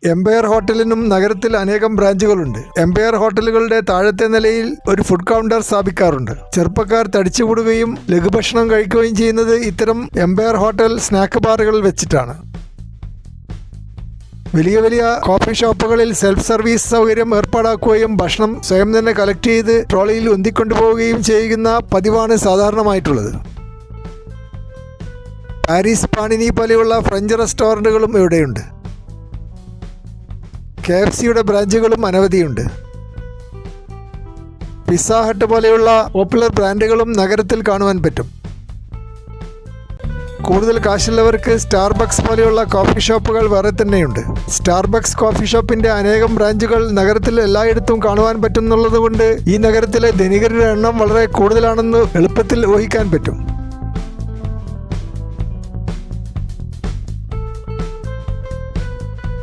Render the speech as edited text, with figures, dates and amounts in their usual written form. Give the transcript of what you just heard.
Empire ഹോട്ടലിനും നഗരത്തിൽ അനേകം ബ്രാഞ്ചുകളുണ്ട്. Empire ഹോട്ടലുകളുടെ താഴത്തെ നിലയിൽ ഒരു ഫുഡ് കൗണ്ടർ സ്ഥാപിക്കാറുണ്ട്. ചെറുപ്പക്കാർ തടിച്ചുകൂടുകയും ലഘുഭക്ഷണം കഴിക്കുകയും ചെയ്യുന്നത് ഇത്തരം എംപയർ ഹോട്ടൽ സ്നാക്ക് ബാറുകളിൽ വെച്ചിട്ടാണ്. വലിയ വലിയ കോഫി ഷോപ്പുകളിൽ സെൽഫ് സർവീസ് സൗകര്യം ഏർപ്പാടാക്കുകയും ഭക്ഷണം സ്വയം തന്നെ കളക്ട് ചെയ്ത് ട്രോളിയിൽ ഉന്തിക്കൊണ്ടുപോവുകയും ചെയ്യുന്ന പതിവാണ് സാധാരണമായിട്ടുള്ളത്. പാരീസ് പാണിനി പോലെയുള്ള ഫ്രഞ്ച് റെസ്റ്റോറൻറ്റുകളും ഇവിടെയുണ്ട്. KFCയുടെ ബ്രാഞ്ചുകളും അനവധിയുണ്ട്. പിസ്സ ഹട്ട് പോലെയുള്ള പോപ്പുലർ ബ്രാൻഡുകളും നഗരത്തിൽ കാണുവാൻ പറ്റും. കൂടുതൽ കാശുള്ളവർക്ക് സ്റ്റാർബക്സ് പോലെയുള്ള കോഫി ഷോപ്പുകൾ വേറെ തന്നെയുണ്ട്. സ്റ്റാർബക്സ് കോഫി ഷോപ്പിന്റെ അനേകം ബ്രാഞ്ചുകൾ നഗരത്തിൽ എല്ലായിടത്തും കാണുവാൻ പറ്റുന്നുള്ളതുകൊണ്ട് ഈ നഗരത്തിലെ ധനികരുടെ എണ്ണം വളരെ കൂടുതലാണെന്ന് എളുപ്പത്തിൽ ഊഹിക്കാൻ പറ്റും.